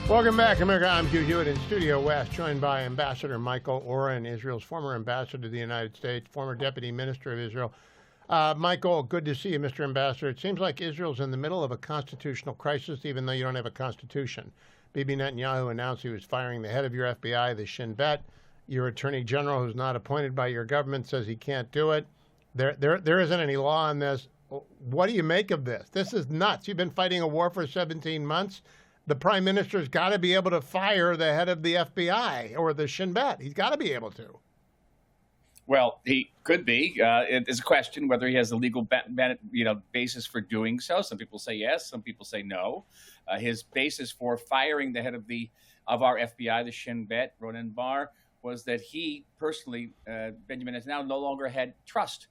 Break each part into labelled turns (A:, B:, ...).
A: Welcome back, America. I'm Hugh Hewitt in Studio West, joined by Ambassador Michael Oren, Israel's former ambassador to the United States, former deputy minister of Israel. Michael, good to see you, Mr. Ambassador. It seems like Israel's in the middle of a constitutional crisis, even though you don't have a constitution. Bibi Netanyahu announced he was firing the head of your FBI, the Shin Bet. Your attorney general, who's not appointed by your government, says he can't do it. There isn't any law on this. What do you make of this? This is nuts. You've been fighting a war for 17 months. The prime minister's got to be able to fire the head of the FBI or the Shin Bet. He's got to be able to.
B: Well, he could be. It is a question whether he has the legal basis for doing so. Some people say yes. Some people say no. His basis for firing the head of our FBI, the Shin Bet, Ronen Bar, was that he personally, Benjamin Netanyahu, no longer had trust.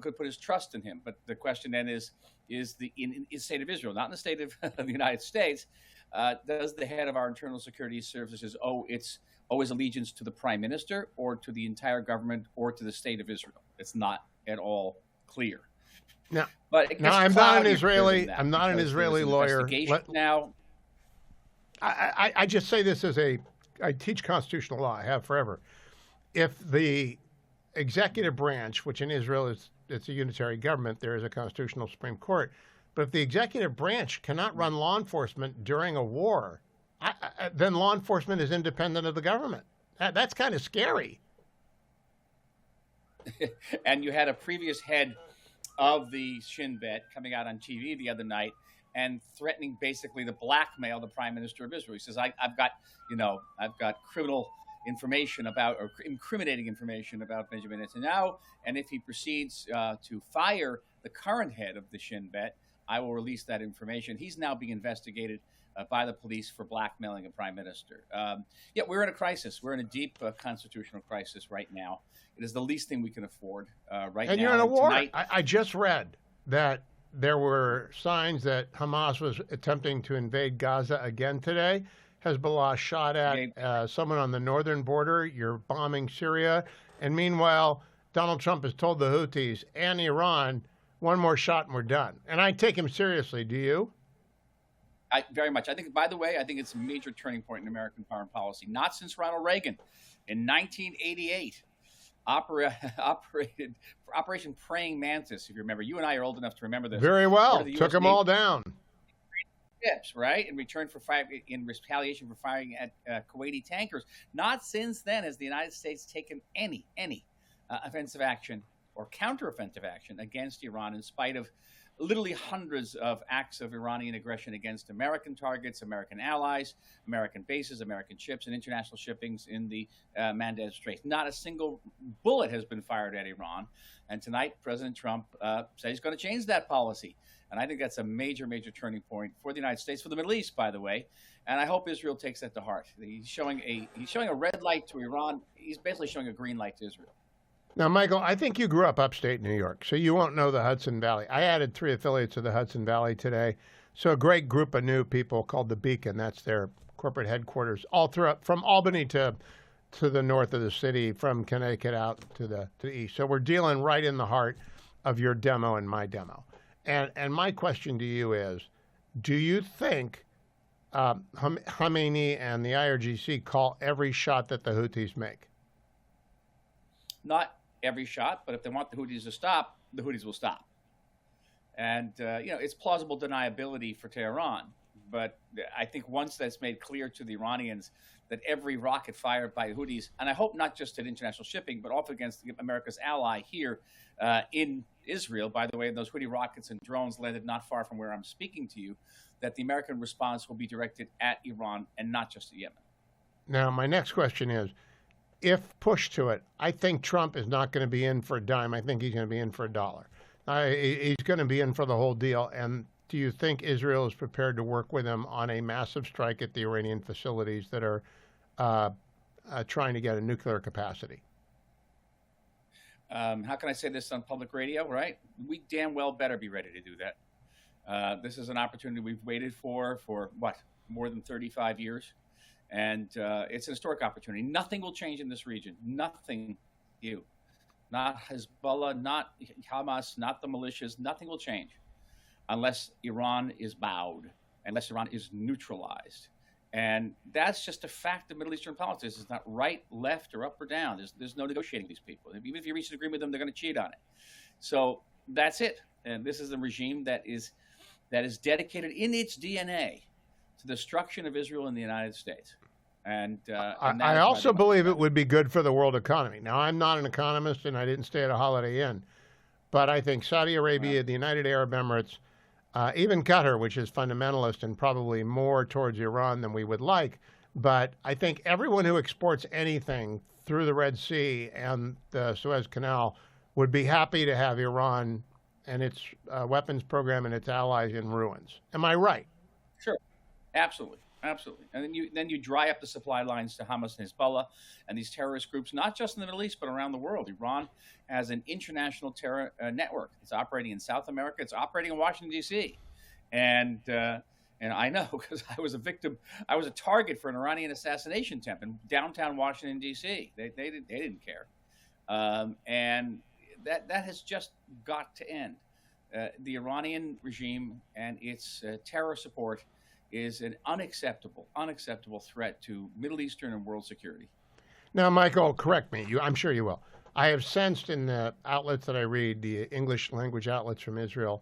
B: Could put his trust in him. But the question then is in the state of Israel, not in the state of the United States, does the head of our internal security services owe his allegiance to the prime minister or to the entire government or to the state of Israel? It's not at all clear.
A: Now,
B: but
A: I'm not an Israeli. I'm not an Israeli lawyer.
B: Now,
A: I just say this as I teach constitutional law. I have forever. If the executive branch, which in Israel it's a unitary government, there is a constitutional Supreme Court. But if the executive branch cannot run law enforcement during a war, then law enforcement is independent of the government. That's kind of scary.
B: And you had a previous head of the Shin Bet coming out on TV the other night and threatening basically to blackmail the prime minister of Israel. He says, I've got criminal information about, or incriminating information about Benjamin Netanyahu, and if he proceeds to fire the current head of the Shin Bet, I will release that information. He's now being investigated by the police for blackmailing a prime minister. We're in a crisis. We're in a deep constitutional crisis right now. It is the least thing we can afford right now.
A: And you're in a war.
B: Tonight,
A: I just read that there were signs that Hamas was attempting to invade Gaza again today. Hezbollah shot at someone on the northern border. You're bombing Syria. And meanwhile, Donald Trump has told the Houthis and Iran, one more shot and we're done. And I take him seriously. Do you?
B: Very much. I think, by the way, it's a major turning point in American foreign policy. Not since Ronald Reagan in 1988 Operation Praying Mantis, if you remember. You and I are old enough to remember this.
A: Very well. Took them all down.
B: Ships, right? In retaliation for firing at Kuwaiti tankers. Not since then has the United States taken any offensive action or counteroffensive action against Iran, in spite of literally hundreds of acts of Iranian aggression against American targets, American allies, American bases, American ships, and international shippings in the Mandeb Strait. Not a single bullet has been fired at Iran. And tonight, President Trump said he's going to change that policy. And I think that's a major, major turning point for the United States, for the Middle East, by the way. And I hope Israel takes that to heart. He's showing a red light to Iran. He's basically showing a green light to Israel.
A: Now, Michael, I think you grew up upstate New York, so you won't know the Hudson Valley. I added 3 affiliates of the Hudson Valley today. So a great group of new people called the Beacon. That's their corporate headquarters, all throughout from Albany to the north of the city, from Connecticut out to the east. So we're dealing right in the heart of your demo and my demo. And my question to you is, do you think Khamenei and the IRGC call every shot that the Houthis make?
B: Not every shot, but if they want the Houthis to stop, the Houthis will stop. And, it's plausible deniability for Tehran. But I think once that's made clear to the Iranians that every rocket fired by the Houthis, and I hope not just at international shipping, but also against America's ally here in Israel, by the way, those Houthi rockets and drones landed not far from where I'm speaking to you, that the American response will be directed at Iran and not just at Yemen.
A: Now, my next question is, if pushed to it, I think Trump is not going to be in for a dime. I think he's going to be in for $1. He's going to be in for the whole deal. And do you think Israel is prepared to work with him on a massive strike at the Iranian facilities that are trying to get a nuclear capacity?
B: How can I say this on public radio, right? We damn well better be ready to do that. This is an opportunity we've waited for what, more than 35 years? And it's an historic opportunity. Nothing will change in this region. Nothing, not Hezbollah, not Hamas, not the militias. Nothing will change unless Iran is bowed, unless Iran is neutralized. And that's just a fact of Middle Eastern politics. It's not right, left, or up or down. There's no negotiating with these people. Even if you reach an agreement with them, they're going to cheat on it. So that's it. And this is a regime that is dedicated in its DNA to the destruction of Israel and the United States. And
A: I also believe it would be good for the world economy. Now, I'm not an economist, and I didn't stay at a Holiday Inn, but I think Saudi Arabia, the United Arab Emirates, even Qatar, which is fundamentalist and probably more towards Iran than we would like, but I think everyone who exports anything through the Red Sea and the Suez Canal would be happy to have Iran and its weapons program and its allies in ruins. Am I right?
B: Sure, absolutely. Absolutely. And then you dry up the supply lines to Hamas and Hezbollah and these terrorist groups, not just in the Middle East, but around the world. Iran has an international terror network. It's operating in South America. It's operating in Washington, D.C. And I know because I was a target for an Iranian assassination attempt in downtown Washington, D.C. They didn't care. And that has just got to end. The Iranian regime and its terror support is an unacceptable threat to Middle Eastern and world security.
A: Now, Michael, correct me. I'm sure you will. I have sensed in the outlets that I read, the English language outlets from Israel,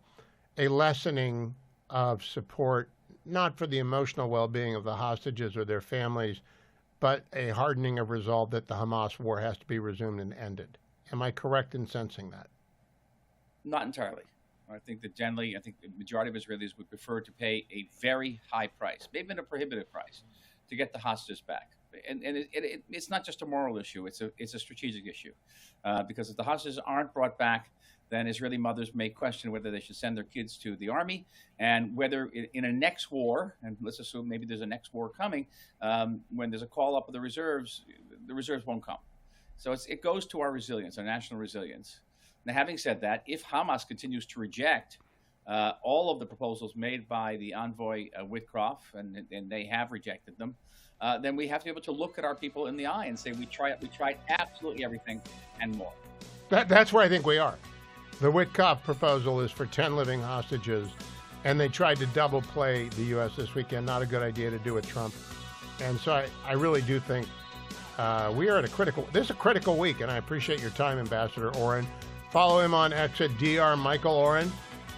A: a lessening of support, not for the emotional well-being of the hostages or their families, but a hardening of resolve that the Hamas war has to be resumed and ended. Am I correct in sensing that?
B: Not entirely. I think that generally, the majority of Israelis would prefer to pay a very high price, maybe even a prohibitive price, to get the hostages back. And it's not just a moral issue; it's a strategic issue, because if the hostages aren't brought back, then Israeli mothers may question whether they should send their kids to the army, and whether in a next war, and let's assume maybe there's a next war coming, when there's a call up of the reserves won't come. So it goes to our resilience, our national resilience. Now, having said that, if Hamas continues to reject all of the proposals made by the envoy Witkoff, and they have rejected them, then we have to be able to look at our people in the eye and say we tried absolutely everything and more.
A: That's where I think we are. The Witkoff proposal is for 10 living hostages, and they tried to double play the U.S. this weekend. Not a good idea to do with Trump. And so I really do think we are at this is a critical week, and I appreciate your time, Ambassador Oren. Follow him on X at Dr. Michael Oren.